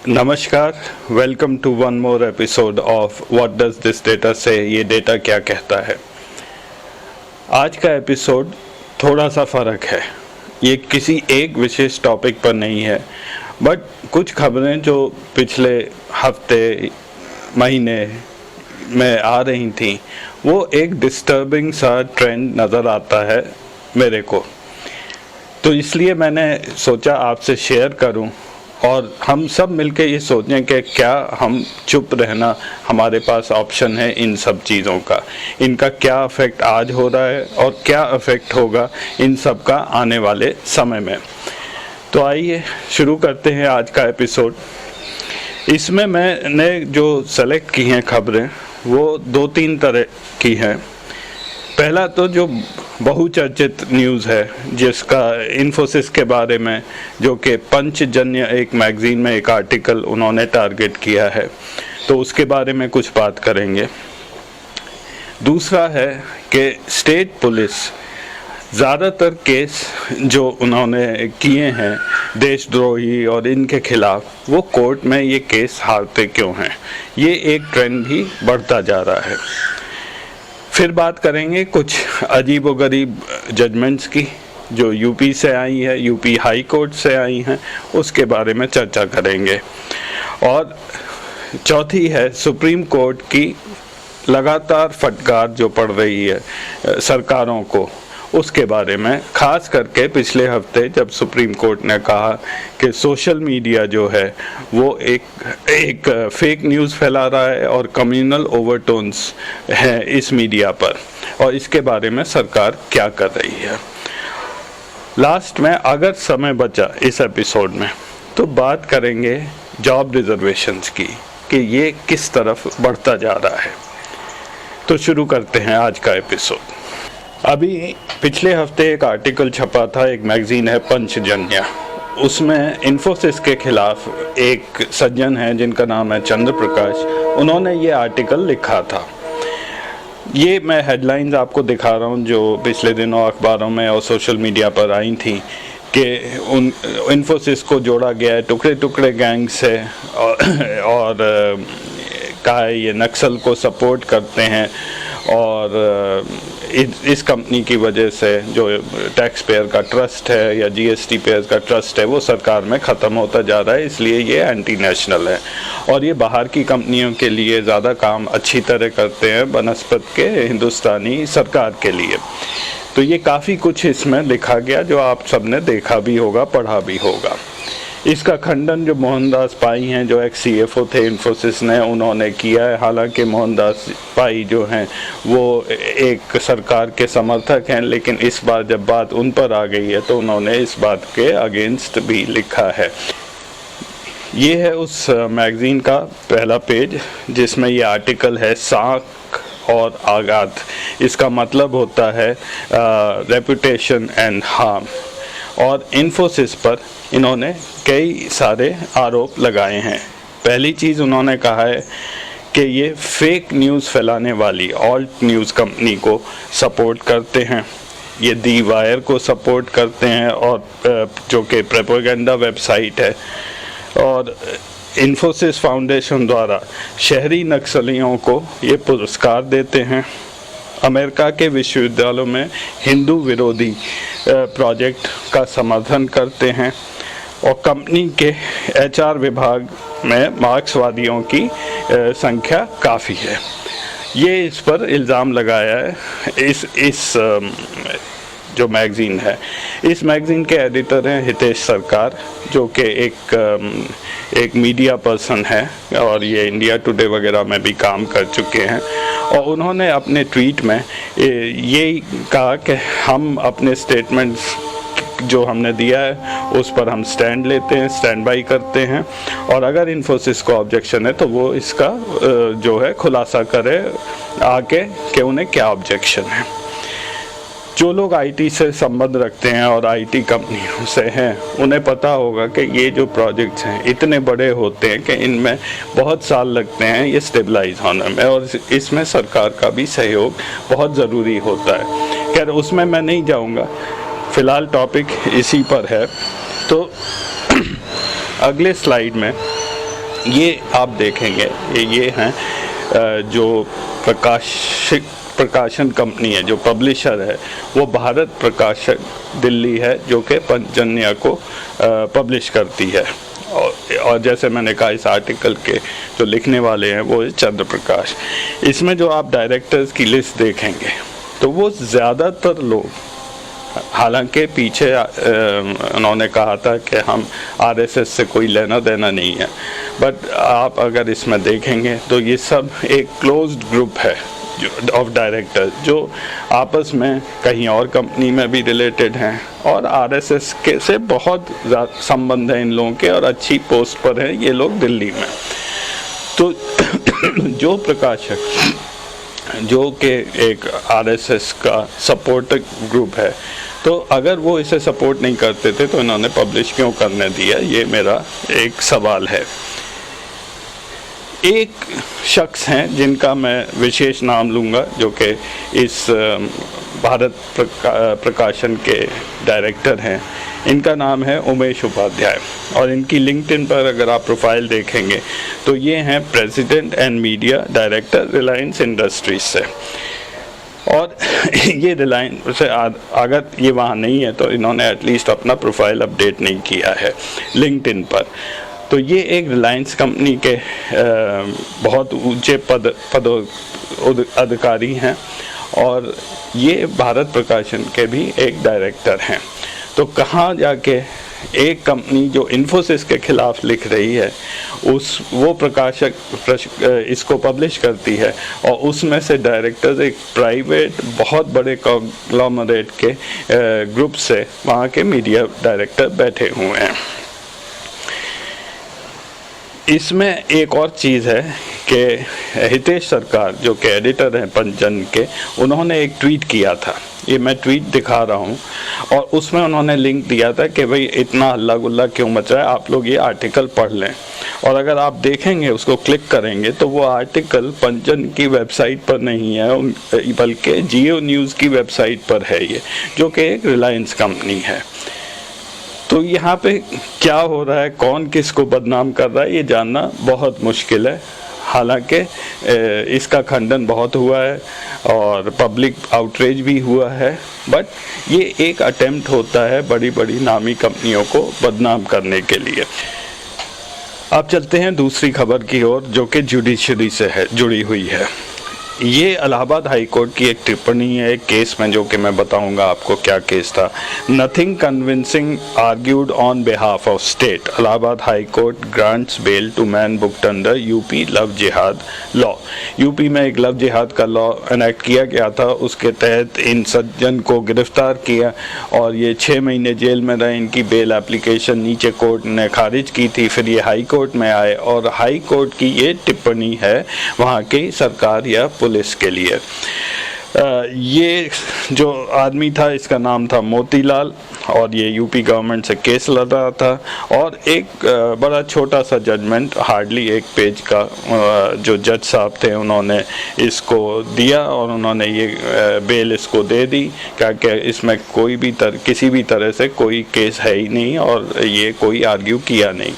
नमस्कार, welcome to one more episode of what does this data say. ये data क्या कहता है। आज का एपिसोड थोड़ा सा फ़र्क है। ये किसी एक विशेष टॉपिक पर नहीं है, बट कुछ खबरें जो पिछले हफ्ते महीने में आ रही थी, वो एक डिस्टर्बिंग सा ट्रेंड नज़र आता है मेरे को। तो इसलिए मैंने सोचा आपसे शेयर करूं और हम सब मिलके ये सोचें कि क्या हम चुप रहना, हमारे पास ऑप्शन है इन सब चीज़ों का, इनका क्या इफ़ेक्ट आज हो रहा है और क्या इफ़ेक्ट होगा इन सब का आने वाले समय में। तो आइए शुरू करते हैं आज का एपिसोड। इसमें मैंने जो सेलेक्ट की हैं खबरें वो दो तीन तरह की हैं। पहला तो जो बहुचर्चित न्यूज़ है, जिसका इन्फोसिस के बारे में, जो कि पंचजन्य एक मैगज़ीन में एक आर्टिकल उन्होंने टारगेट किया है, तो उसके बारे में कुछ बात करेंगे। दूसरा है कि स्टेट पुलिस ज़्यादातर केस जो उन्होंने किए हैं देशद्रोही और इनके खिलाफ, वो कोर्ट में ये केस हारते क्यों हैं। ये एक ट्रेंड भी बढ़ता जा रहा है। फिर बात करेंगे कुछ अजीबोगरीब जजमेंट्स की जो यूपी से आई है, यूपी हाई कोर्ट से आई हैं, उसके बारे में चर्चा करेंगे। और चौथी है सुप्रीम कोर्ट की लगातार फटकार जो पड़ रही है सरकारों को, उसके बारे में, खास करके पिछले हफ्ते जब सुप्रीम कोर्ट ने कहा कि सोशल मीडिया जो है वो एक फेक न्यूज़ फैला रहा है और कम्युनल ओवरटोन्स हैं इस मीडिया पर, और इसके बारे में सरकार क्या कर रही है। लास्ट में अगर समय बचा इस एपिसोड में तो बात करेंगे जॉब रिजर्वेशंस की कि ये किस तरफ बढ़ता जा रहा है। तो शुरू करते हैं आज का एपिसोड। अभी पिछले हफ्ते एक आर्टिकल छपा था, एक मैगज़ीन है पंचजन्य, उसमें इन्फोसिस के खिलाफ एक सज्जन है जिनका नाम है चंद्र प्रकाश, उन्होंने ये आर्टिकल लिखा था। ये मैं हेडलाइंस आपको दिखा रहा हूँ जो पिछले दिनों अखबारों में और सोशल मीडिया पर आई थी कि इन्फोसिस को जोड़ा गया है टुकड़े टुकड़े गैंग से और कहा है ये नक्सल को सपोर्ट करते हैं और इस कंपनी की वजह से जो टैक्स पेयर का ट्रस्ट है या जीएसटी पेयर का ट्रस्ट है वो सरकार में ख़त्म होता जा रहा है, इसलिए ये एंटी नेशनल है और ये बाहर की कंपनियों के लिए ज़्यादा काम अच्छी तरह करते हैं बनस्पत के हिंदुस्तानी सरकार के लिए। तो ये काफ़ी कुछ इसमें लिखा गया जो आप सबने देखा भी होगा, पढ़ा भी होगा। इसका खंडन जो मोहनदास पाई हैं, जो एक्स सीएफओ थे इन्फोसिस ने, उन्होंने किया है। हालांकि मोहनदास पाई जो हैं वो एक सरकार के समर्थक हैं, लेकिन इस बार जब बात उन पर आ गई है तो उन्होंने इस बात के अगेंस्ट भी लिखा है। ये है उस मैगज़ीन का पहला पेज जिसमें ये आर्टिकल है साख और आगात। इसका मतलब होता है रेपुटेशन एंड हार्म, और इन्फोसिस पर इन्होंने कई सारे आरोप लगाए हैं। पहली चीज़ उन्होंने कहा है कि ये फेक न्यूज़ फैलाने वाली ऑल्ट न्यूज़ कंपनी को सपोर्ट करते हैं, ये दी वायर को सपोर्ट करते हैं और जो कि प्रोपेगेंडा वेबसाइट है, और इन्फोसिस फाउंडेशन द्वारा शहरी नक्सलियों को ये पुरस्कार देते हैं। अमेरिका के विश्वविद्यालयों में हिंदू विरोधी प्रोजेक्ट का समर्थन करते हैं और कंपनी के एचआर विभाग में मार्क्सवादियों की संख्या काफ़ी है। ये इस पर इल्ज़ाम लगाया है इस जो मैगज़ीन है। इस मैगज़ीन के एडिटर हैं हितेश सरकार, जो कि एक मीडिया पर्सन है और ये इंडिया टुडे वगैरह में भी काम कर चुके हैं। और उन्होंने अपने ट्वीट में ये कहा कि हम अपने स्टेटमेंट्स जो हमने दिया है उस पर हम स्टैंड लेते हैं, स्टैंड बाई करते हैं, और अगर इन्फोसिस को ऑब्जेक्शन है तो वो इसका जो है खुलासा करे आके कि उन्हें क्या ऑब्जेक्शन है। जो लोग आईटी से संबंध रखते हैं और आईटी कंपनियों से हैं, उन्हें पता होगा कि ये जो प्रोजेक्ट्स हैं इतने बड़े होते हैं कि इनमें बहुत साल लगते हैं ये स्टेबलाइज होने में, और इसमें सरकार का भी सहयोग बहुत ज़रूरी होता है। खैर उसमें मैं नहीं जाऊंगा, फ़िलहाल टॉपिक इसी पर है। तो अगले स्लाइड में ये आप देखेंगे ये हैं जो प्रकाशन कंपनी है, जो पब्लिशर है वो भारत प्रकाशक दिल्ली है, जो कि पंचजन्य को पब्लिश करती है। और जैसे मैंने कहा, इस आर्टिकल के जो लिखने वाले हैं वो चंद्र प्रकाश। इसमें जो आप डायरेक्टर्स की लिस्ट देखेंगे तो वो ज़्यादातर लोग, हालांकि पीछे उन्होंने कहा था कि हम आरएसएस से कोई लेना देना नहीं है, बट आप अगर इसमें देखेंगे तो ये सब एक क्लोज्ड ग्रुप है ऑफ डायरेक्टर जो आपस में कहीं और कंपनी में भी रिलेटेड हैं और आरएसएस के से बहुत संबंध है इन लोगों के, और अच्छी पोस्ट पर हैं ये लोग दिल्ली में। तो जो प्रकाशक जो कि एक आरएसएस का सपोर्ट ग्रुप है, तो अगर वो इसे सपोर्ट नहीं करते थे तो इन्होंने पब्लिश क्यों करने दिया, ये मेरा एक सवाल है। एक शख्स हैं जिनका मैं विशेष नाम लूँगा, जो कि इस भारत प्रकाशन के डायरेक्टर हैं। इनका नाम है उमेश उपाध्याय, और इनकी लिंक्डइन पर अगर आप प्रोफाइल देखेंगे तो ये हैं president and media director Reliance industries से। और ये रिलायंस से अगर ये वहाँ नहीं है तो इन्होंने एटलीस्ट अपना प्रोफाइल अपडेट नहीं किया है लिंक्डइन पर। तो ये एक रिलायंस कंपनी के बहुत ऊंचे पद अधिकारी हैं, और ये भारत प्रकाशन के भी एक डायरेक्टर हैं। तो कहाँ जाके एक कंपनी जो इन्फोसिस के खिलाफ लिख रही है वो प्रकाशक इसको पब्लिश करती है, और उसमें से डायरेक्टर्स एक प्राइवेट बहुत बड़े कॉन्ग्लोमरेट के ग्रुप से वहाँ के मीडिया डायरेक्टर बैठे हुए हैं। इसमें एक और चीज़ है कि हितेश सरकार जो कि एडिटर हैं पंचजन्य के, उन्होंने एक ट्वीट किया था, ये मैं ट्वीट दिखा रहा हूँ, और उसमें उन्होंने लिंक दिया था कि भाई इतना हल्ला गुल्ला क्यों मच रहा है, आप लोग ये आर्टिकल पढ़ लें। और अगर आप देखेंगे, उसको क्लिक करेंगे तो वो आर्टिकल पंचजन्य की वेबसाइट पर नहीं है, बल्कि जियो न्यूज़ की वेबसाइट पर है ये, जो कि एक रिलायंस कंपनी है। तो यहाँ पे क्या हो रहा है, कौन किसको बदनाम कर रहा है, ये जानना बहुत मुश्किल है। हालांकि इसका खंडन बहुत हुआ है और पब्लिक आउटरीच भी हुआ है, बट ये एक अटेम्प्ट होता है बड़ी बड़ी नामी कंपनियों को बदनाम करने के लिए। अब चलते हैं दूसरी खबर की ओर, जो कि जुडिशरी से जुड़ी हुई है। ये इलाहाबाद हाई कोर्ट की एक टिप्पणी है एक केस में, जो कि मैं बताऊंगा आपको क्या केस था। Nothing convincing argued on behalf of state, Allahabad high court grants bail to man booked under UP love jihad law. UP में एक लव जिहाद का लॉ एनेक्ट किया गया था, उसके तहत इन सज्जन को गिरफ्तार किया और ये 6 महीने जेल में रहे। इनकी बेल एप्लीकेशन नीचे कोर्ट ने खारिज की थी, फिर ये हाई कोर्ट में आए, और हाई कोर्ट की ये टिप्पणी है वहाँ की सरकार या पुलिस के लिए। ये जो आदमी था, इसका नाम था मोतीलाल, और ये यूपी गवर्नमेंट से केस लड़ रहा था, और एक बड़ा छोटा सा जजमेंट, हार्डली 1 पेज का, जो जज साहब थे उन्होंने इसको दिया, और उन्होंने ये बेल इसको दे दी, क्या कि इसमें कोई भी किसी भी तरह से कोई केस है ही नहीं, और ये कोई आर्ग्यू किया नहीं।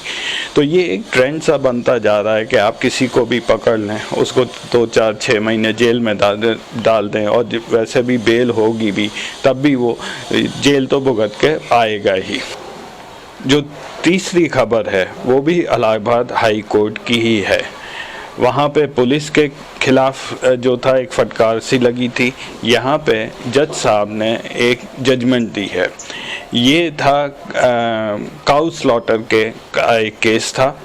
तो ये एक ट्रेंड सा बनता जा रहा है कि आप किसी को भी पकड़ लें, उसको 2, 4, 6 महीने जेल में डाल दें, और वैसे भी बेल होगी भी तब भी वो जेल तो भुगत के आएगा ही। जो तीसरी खबर है वो भी इलाहाबाद हाई कोर्ट की ही है। वहाँ पे पुलिस के खिलाफ जो था एक फटकार सी लगी थी, यहाँ पे जज साहब ने एक जजमेंट दी है। ये था काउ स्लॉटर के एक केस था,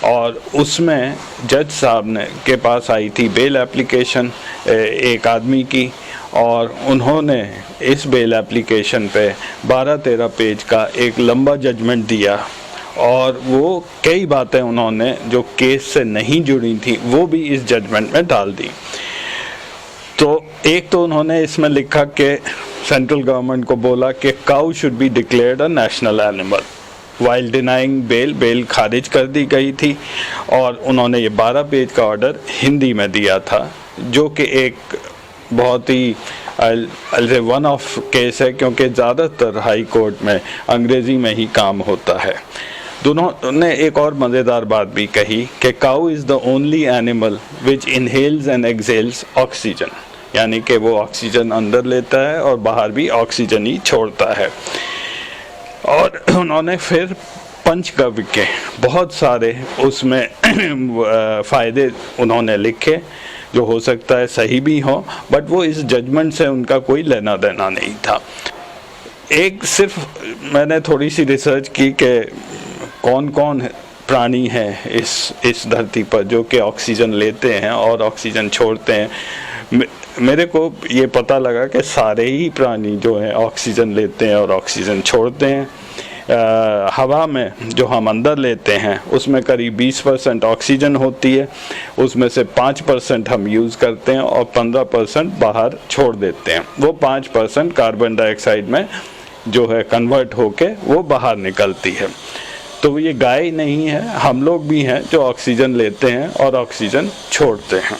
और उसमें जज साहब ने के पास आई थी बेल एप्लीकेशन एक आदमी की, और उन्होंने इस बेल एप्लीकेशन पे 12-13 पेज का एक लंबा जजमेंट दिया, और वो कई बातें उन्होंने जो केस से नहीं जुड़ी थी वो भी इस जजमेंट में डाल दी। तो एक तो उन्होंने इसमें लिखा कि सेंट्रल गवर्नमेंट को बोला कि cow should be declared a national animal, while denying bail खारिज कर दी गई थी, और उन्होंने ये 12 पेज का ऑर्डर हिंदी में दिया था, जो कि एक बहुत ही वन ऑफ केस है, क्योंकि ज़्यादातर हाई कोर्ट में अंग्रेज़ी में ही काम होता है। दोनों ने एक और मज़ेदार बात भी कही कि cow is the only animal which inhales and exhales oxygen, यानी कि वो ऑक्सीजन अंदर लेता है और बाहर भी ऑक्सीजन ही छोड़ता है। और उन्होंने फिर पंचगव्य के बहुत सारे उसमें फ़ायदे उन्होंने लिखे, जो हो सकता है सही भी हो, बट वो इस जजमेंट से उनका कोई लेना देना नहीं था। एक सिर्फ मैंने थोड़ी सी रिसर्च की कि कौन कौन प्राणी हैं इस धरती पर जो कि ऑक्सीजन लेते हैं और ऑक्सीजन छोड़ते हैं। मेरे को ये पता लगा कि सारे ही प्राणी जो हैं ऑक्सीजन लेते हैं और ऑक्सीजन छोड़ते हैं। हवा में जो हम अंदर लेते हैं उसमें करीब 20% ऑक्सीजन होती है, उसमें से 5% हम यूज़ करते हैं और 15% बाहर छोड़ देते हैं। वो 5% कार्बन डाइऑक्साइड में जो है कन्वर्ट होके वो बाहर निकलती है। तो ये गाय नहीं है, हम लोग भी हैं जो ऑक्सीजन लेते हैं और ऑक्सीजन छोड़ते हैं।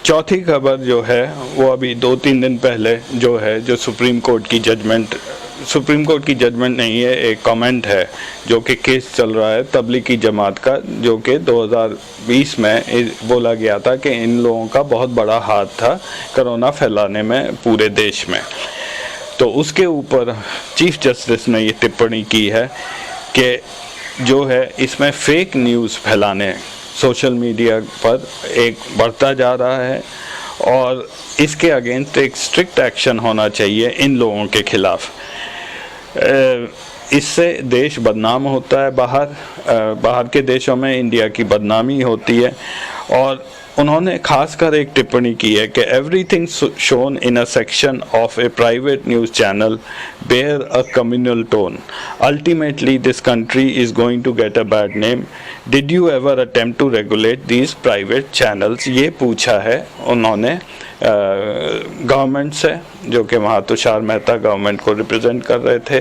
चौथी खबर जो है वो अभी 2-3 दिन पहले जो सुप्रीम कोर्ट की जजमेंट नहीं है, एक कमेंट है जो कि केस चल रहा है तबलीगी जमात का, जो कि 2020 में बोला गया था कि इन लोगों का बहुत बड़ा हाथ था कोरोना फैलाने में पूरे देश में। तो उसके ऊपर चीफ जस्टिस ने ये टिप्पणी की है कि जो है इसमें फेक न्यूज़ फैलाने सोशल मीडिया पर एक बढ़ता जा रहा है और इसके अगेंस्ट एक स्ट्रिक्ट एक्शन होना चाहिए इन लोगों के खिलाफ। इससे देश बदनाम होता है, बाहर के देशों में इंडिया की बदनामी होती है। और उन्होंने खासकर एक टिप्पणी की है कि everything shown in a section of a private news channel bear a communal tone, ultimately this country is going to get a bad name, did you ever attempt to regulate these private channels. ये पूछा है उन्होंने government से, जो कि वहाँ Tushar Mehta government को represent कर रहे थे,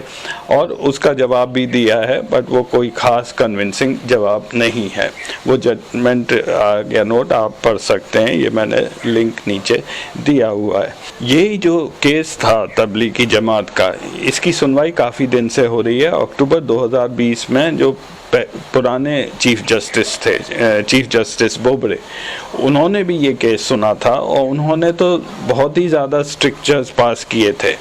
और उसका जवाब भी दिया है, बट वो कोई ख़ास कन्विंसिंग जवाब नहीं है। वो जजमेंट या नोट आप पढ़ सकते हैं, ये मैंने लिंक नीचे दिया हुआ है। यही जो केस था तबलीगी जमात का, इसकी सुनवाई काफ़ी दिन से हो रही है। अक्टूबर 2020 में जो पुराने चीफ जस्टिस बोबड़े, उन्होंने भी ये केस सुना था और उन्होंने तो बहुत ही ज़्यादा स्ट्रिक्चर्स पास किए थे।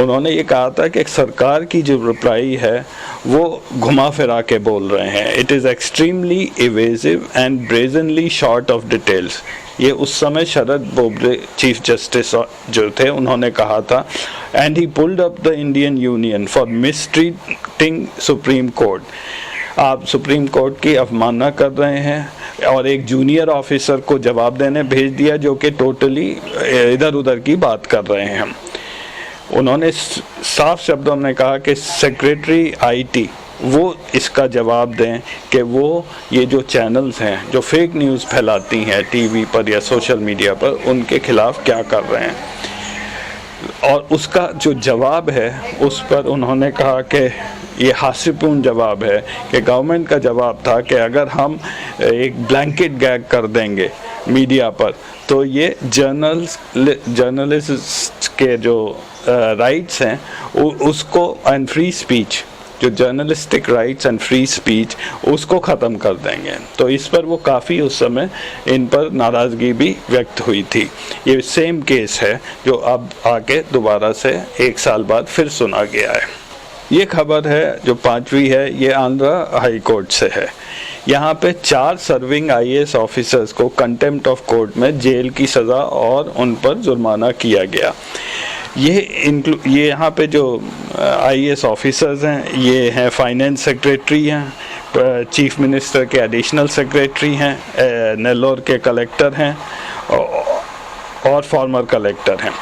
उन्होंने ये कहा था कि सरकार की जो रिप्लाई है वो घुमा फिरा के बोल रहे हैं, it is extremely evasive and brazenly short of details. ये उस समय शरद बोबड़े चीफ जस्टिस जो थे उन्होंने कहा था। And he pulled up the Indian union for mistreating supreme court. आप सुप्रीम कोर्ट की अवमानना कर रहे हैं और एक जूनियर ऑफिसर को जवाब देने भेज दिया जो कि टोटली इधर उधर की बात कर रहे हैं। उन्होंने साफ शब्दों में कहा कि सेक्रेटरी आईटी वो इसका जवाब दें कि वो ये जो चैनल्स हैं जो फेक न्यूज़ फैलाती हैं टीवी पर या सोशल मीडिया पर, उनके खिलाफ क्या कर रहे हैं। और उसका जो जवाब है उस पर उन्होंने कहा कि ये हास्यपूर्ण जवाब है कि गवर्नमेंट का जवाब था कि अगर हम एक ब्लैंकेट गैग कर देंगे मीडिया पर तो ये जर्नलिस्ट के जो राइट्स हैं उसको एंड फ्री स्पीच, जो journalistic rights and free speech, उसको ख़त्म कर देंगे। तो इस पर वो काफ़ी उस समय इन पर नाराज़गी भी व्यक्त हुई थी। ये सेम केस है जो अब आके दोबारा से 1 साल बाद फिर सुना गया है। ये खबर है जो 5वीं है, ये आंध्रा हाई कोर्ट से है। यहाँ पे 4 सर्विंग IAS ऑफिसर्स को कंटेम्प्ट ऑफ कोर्ट में जेल की सज़ा और उन पर जुर्माना किया गया। ये यहाँ पे जो IAS ऑफिसर्स हैं ये हैं फाइनेंस सेक्रेटरी हैं, चीफ मिनिस्टर के एडिशनल सेक्रेटरी हैं, नेल्लोर के कलेक्टर हैं और फॉर्मर कलेक्टर हैं।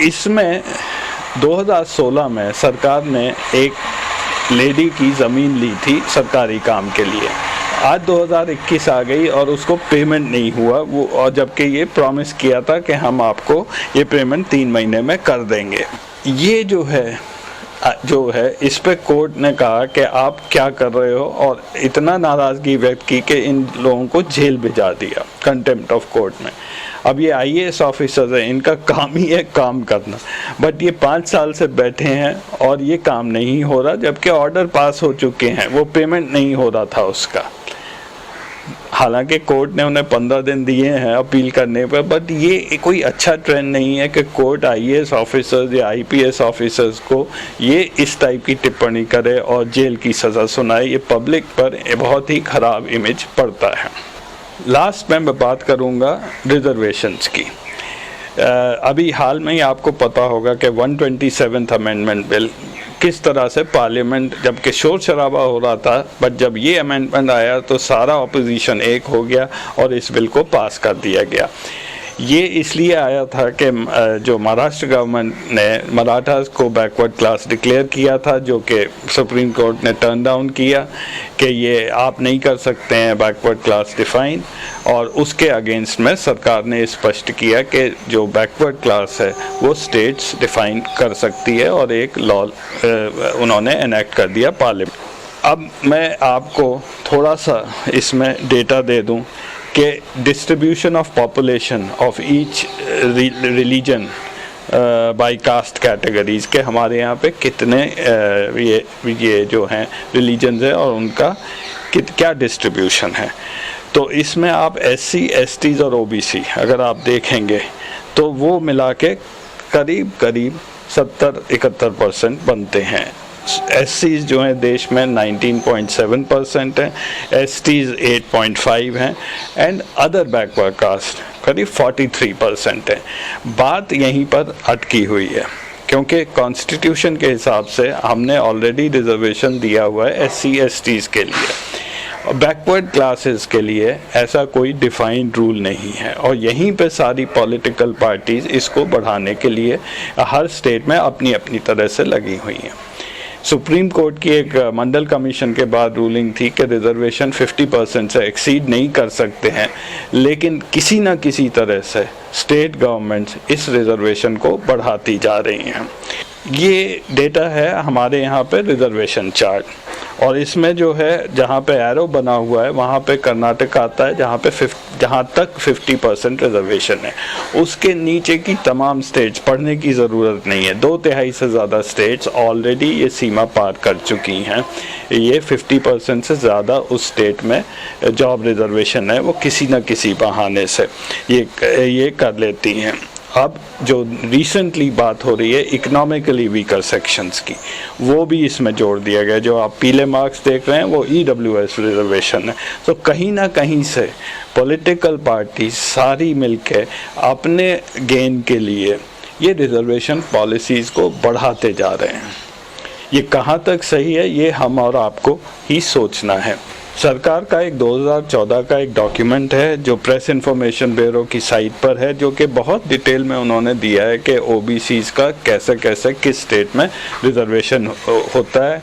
इसमें 2016 में सरकार ने एक लेडी की ज़मीन ली थी सरकारी काम के लिए। आज 2021 आ गई और उसको पेमेंट नहीं हुआ वो, और जबकि ये प्रॉमिस किया था कि हम आपको ये पेमेंट 3 महीने में कर देंगे। ये जो है इस पे कोर्ट ने कहा कि आप क्या कर रहे हो, और इतना नाराज़गी व्यक्त की कि इन लोगों को जेल भिजा दिया कंटेम्प्ट ऑफ कोर्ट में। अब ये आईएएस ऑफिसर्स हैं, इनका काम ही है काम करना, बट ये 5 साल से बैठे हैं और ये काम नहीं हो रहा, जबकि ऑर्डर पास हो चुके हैं, वो पेमेंट नहीं हो रहा था उसका। हालांकि कोर्ट ने उन्हें 15 दिन दिए हैं अपील करने पर, बट ये कोई अच्छा ट्रेंड नहीं है कि कोर्ट आईएएस ऑफिसर्स या आईपीएस ऑफिसर्स को ये इस टाइप की टिप्पणी करे और जेल की सज़ा सुनाए। ये पब्लिक पर बहुत ही ख़राब इमेज पड़ता है। लास्ट में मैं बात करूँगा रिजर्वेशंस की। अभी हाल में ही आपको पता होगा कि 127th अमेंडमेंट बिल किस तरह से पार्लियामेंट, जबकि शोर शराबा हो रहा था, बट जब ये अमेंडमेंट आया तो सारा ऑपोजिशन एक हो गया और इस बिल को पास कर दिया गया। ये इसलिए आया था कि जो महाराष्ट्र गवर्नमेंट ने मराठास को बैकवर्ड क्लास डिक्लेयर किया था, जो कि सुप्रीम कोर्ट ने टर्न डाउन किया कि ये आप नहीं कर सकते हैं बैकवर्ड क्लास डिफाइन, और उसके अगेंस्ट में सरकार ने स्पष्ट किया कि जो बैकवर्ड क्लास है वो स्टेट्स डिफाइन कर सकती है, और एक लॉ उन्होंने एनेक्ट कर दिया पार्लियामेंट। अब मैं आपको थोड़ा सा इसमें डेटा दे दूं कि distribution of population of each religion by caste categories के हमारे यहाँ पे कितने ये जो हैं रिलीजन्स हैं और उनका क्या डिस्ट्रीब्यूशन है। तो इसमें आप एससी, एसटीज़ और ओबीसी अगर आप देखेंगे तो वो मिला के करीब 70-71% बनते हैं। एससीज़ जो हैं देश में 19.7% हैं, एसटीज़ 8.5 हैं, एंड अदर बैकवर्ड कास्ट करीब 43% है। बात यहीं पर अटकी हुई है क्योंकि कॉन्स्टिट्यूशन के हिसाब से हमने ऑलरेडी रिजर्वेशन दिया हुआ है एससी, एसटीज़ के लिए। बैकवर्ड क्लासेस के लिए ऐसा कोई डिफाइंड रूल नहीं है, और यहीं पे सारी पॉलिटिकल पार्टीज़ इसको बढ़ाने के लिए हर स्टेट में अपनी अपनी तरह से लगी हुई हैं। सुप्रीम कोर्ट की एक मंडल कमीशन के बाद रूलिंग थी कि रिजर्वेशन 50% से एक्सीड नहीं कर सकते हैं, लेकिन किसी न किसी तरह से स्टेट गवर्नमेंट्स इस रिजर्वेशन को बढ़ाती जा रही हैं। ये डेटा है हमारे यहाँ पे रिजर्वेशन चार्ट, और इसमें जो है जहाँ पे एरो बना हुआ है वहाँ पे कर्नाटक आता है, जहाँ तक 50% रिजर्वेशन है। उसके नीचे की तमाम स्टेट्स पढ़ने की ज़रूरत नहीं है, 2/3 से ज़्यादा स्टेट्स ऑलरेडी ये सीमा पार कर चुकी हैं। ये 50% से ज़्यादा उस स्टेट में जॉब रिजर्वेशन है वो किसी न किसी बहाने से ये कर लेती हैं। अब जो रिसेंटली बात हो रही है इकोनॉमिकली वीकर सेक्शंस की, वो भी इसमें जोड़ दिया गया। जो आप पीले मार्क्स देख रहे हैं वो ईडब्ल्यूएस रिजर्वेशन है। तो कहीं ना कहीं से पॉलिटिकल पार्टी सारी मिलके अपने गेन के लिए ये रिजर्वेशन पॉलिसीज़ को बढ़ाते जा रहे हैं। ये कहाँ तक सही है ये हम और आपको ही सोचना है। सरकार का एक 2014 का एक डॉक्यूमेंट है जो प्रेस इंफॉर्मेशन ब्यूरो की साइट पर है, जो कि बहुत डिटेल में उन्होंने दिया है कि ओबीसीज़ का कैसे कैसे किस स्टेट में रिजर्वेशन होता है।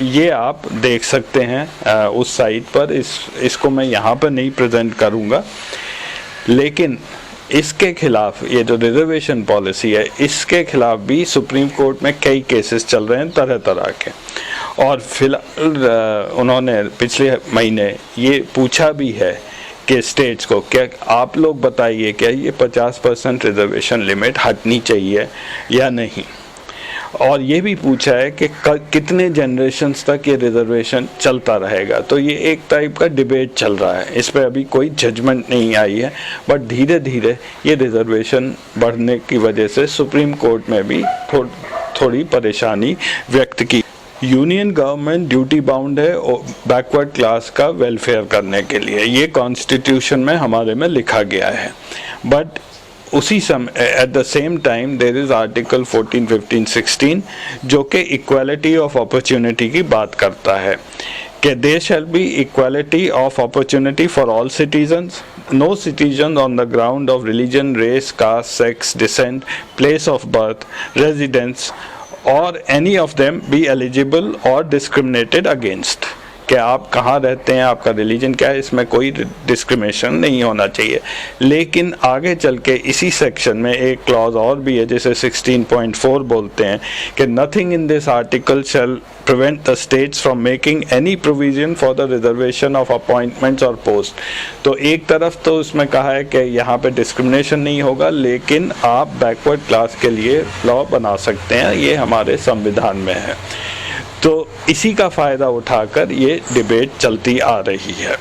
ये आप देख सकते हैं उस साइट पर। इसको मैं यहाँ पर नहीं प्रेजेंट करूँगा, लेकिन इसके खिलाफ ये जो रिजर्वेशन पॉलिसी है इसके खिलाफ भी सुप्रीम कोर्ट में कई केसेस चल रहे हैं तरह तरह के। और फिलहाल उन्होंने पिछले महीने ये पूछा भी है कि स्टेट्स को, क्या आप लोग बताइए क्या ये 50% रिजर्वेशन लिमिट हटनी चाहिए या नहीं। और ये भी पूछा है कि कितने जनरेशन्स तक ये रिजर्वेशन चलता रहेगा। तो ये एक टाइप का डिबेट चल रहा है, इस पर अभी कोई जजमेंट नहीं आई है, बट धीरे धीरे ये रिजर्वेशन बढ़ने की वजह से सुप्रीम कोर्ट में भी थोड़ी परेशानी व्यक्त की। यूनियन गवर्नमेंट ड्यूटी बाउंड है बैकवर्ड क्लास का वेलफेयर करने के लिए, ये कॉन्स्टिट्यूशन में हमारे में लिखा गया है। बट उसी समय at the same time there is article 14, 15, 16 जो कि इक्वालिटी ऑफ अपॉर्चुनिटी की बात करता है कि there shall be equality of opportunity for all citizens, no citizen on the ground of religion, race, caste, sex, descent, place of birth, residence or any of them be eligible or discriminated against। कि आप कहाँ रहते हैं, आपका religion क्या है, इसमें कोई डिस्क्रिमिनेशन नहीं होना चाहिए। लेकिन आगे चल के इसी सेक्शन में एक क्लॉज और भी है जिसे 16.4 बोलते हैं कि nothing in this article shall prevent the states from making any provision for the reservation of appointments or post। तो एक तरफ तो उसमें कहा है कि यहाँ पे डिस्क्रिमिनेशन नहीं होगा, लेकिन आप बैकवर्ड क्लास के लिए लॉ बना सकते हैं, ये हमारे संविधान में है। तो इसी का फ़ायदा उठाकर ये डिबेट चलती आ रही है।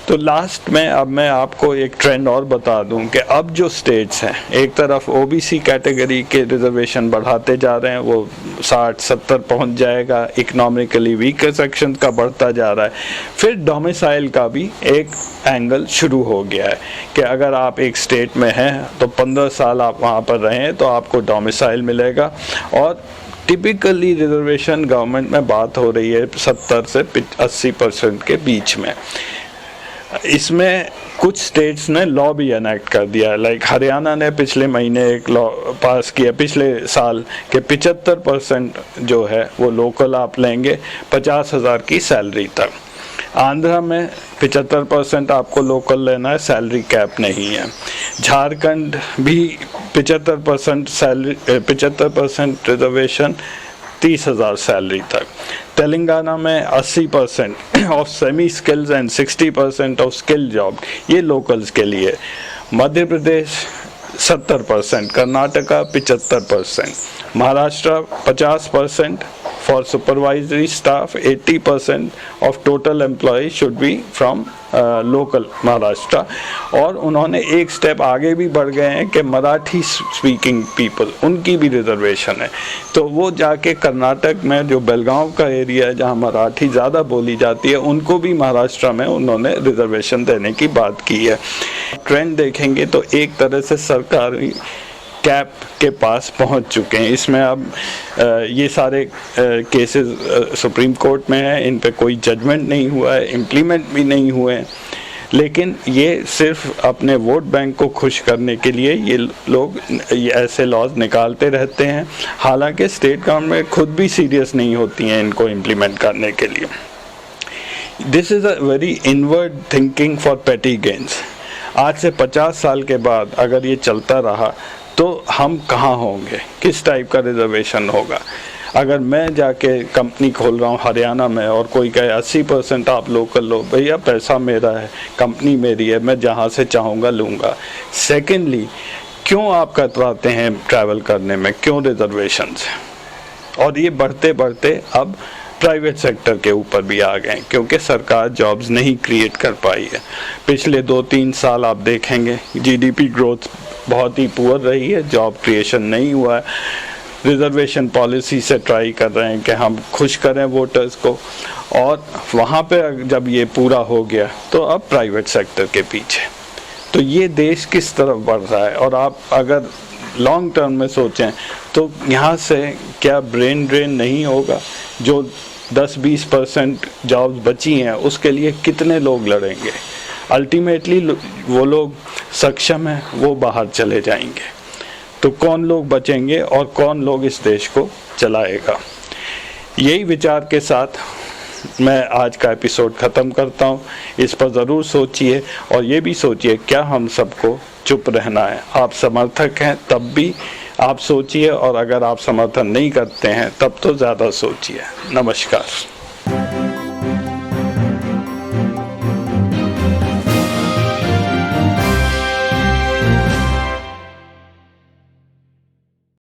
तो लास्ट में अब मैं आपको एक ट्रेंड और बता दूं कि अब जो स्टेट्स हैं, एक तरफ ओबीसी कैटेगरी के रिजर्वेशन बढ़ाते जा रहे हैं, वो 60-70 पहुंच जाएगा, इकोनॉमिकली वीकर सेक्शन का बढ़ता जा रहा है। फिर डोमिसाइल का भी एक एंगल शुरू हो गया है कि अगर आप एक स्टेट में हैं तो 15 साल आप वहाँ पर रहें तो आपको डोमिसाइल मिलेगा। और टिपिकली रिजर्वेशन गवर्नमेंट में बात हो रही है 70 से 80% के बीच में। इसमें कुछ स्टेट्स ने लॉ भी एनेक्ट कर दिया है, लाइक हरियाणा ने पिछले महीने एक लॉ पास किया पिछले साल के 75% जो है वो लोकल आप लेंगे 50,000 की सैलरी तक। आंध्रा में 75% आपको लोकल लेना है, सैलरी कैप नहीं है। झारखंड भी 75% सैलरी 75% रिजर्वेशन 30,000 सैलरी तक। तेलंगाना में 80% of semi skills and 60% of skill job, ये लोकल्स के लिए। Madhya Pradesh 70%, Karnataka 75%, Maharashtra 50% for supervisory staff, 80% of total employ should be from local Maharashtra. और उन्होंने एक स्टेप आगे भी बढ़ गए हैं कि मराठी स्पीकिंग पीपल, उनकी भी रिजर्वेशन है। तो वो जाके कर्नाटक में जो बेलगांव का एरिया है जहाँ मराठी ज़्यादा बोली जाती है, उनको भी महाराष्ट्र में उन्होंने रिजर्वेशन देने की बात की है। ट्रेंड देखेंगे तो एक तरह से सरकारी कैप के पास पहुंच चुके हैं। इसमें अब ये सारे केसेस सुप्रीम कोर्ट में हैं, इन पे कोई जजमेंट नहीं हुआ है, इम्प्लीमेंट भी नहीं हुए हैं। लेकिन ये सिर्फ अपने वोट बैंक को खुश करने के लिए ये लोग ऐसे लॉज निकालते रहते हैं, हालांकि स्टेट गवर्नमेंट खुद भी सीरियस नहीं होती हैं इनको इम्प्लीमेंट करने के लिए। This is a very inward thinking for पेटी गेन्स। आज से 50 साल के बाद अगर ये चलता रहा तो हम कहाँ होंगे, किस टाइप का रिजर्वेशन होगा। अगर मैं जाके कंपनी खोल रहा हूँ हरियाणा में और कोई कहे 80% आप लोकल लो, भैया पैसा मेरा है, कंपनी मेरी है, मैं जहाँ से चाहूँगा लूँगा। सेकेंडली, क्यों आप कतराते हैं ट्रैवल करने में, क्यों रिजर्वेशंस? और ये बढ़ते बढ़ते अब प्राइवेट सेक्टर के ऊपर भी आ गए, क्योंकि सरकार जॉब्स नहीं क्रिएट कर पाई है। पिछले 2-3 साल आप देखेंगे जीडीपी ग्रोथ बहुत ही पुअर रही है, जॉब क्रिएशन नहीं हुआ है। रिजर्वेशन पॉलिसी से ट्राई कर रहे हैं कि हम खुश करें वोटर्स को, और वहाँ पे जब ये पूरा हो गया तो अब प्राइवेट सेक्टर के पीछे। तो ये देश किस तरफ बढ़ रहा है? और आप अगर लॉन्ग टर्म में सोचें तो यहाँ से क्या ब्रेन ड्रेन नहीं होगा? जो 10-20% जॉब्स बची हैं उसके लिए कितने लोग लड़ेंगे? अल्टीमेटली वो लोग सक्षम हैं, वो बाहर चले जाएंगे। तो कौन लोग बचेंगे और कौन लोग इस देश को चलाएगा? यही विचार के साथ मैं आज का एपिसोड ख़त्म करता हूँ। इस पर ज़रूर सोचिए और ये भी सोचिए क्या हम सबको चुप रहना है। आप समर्थक हैं तब भी आप सोचिए, और अगर आप समर्थन नहीं करते हैं तब तो ज़्यादा सोचिए। नमस्कार।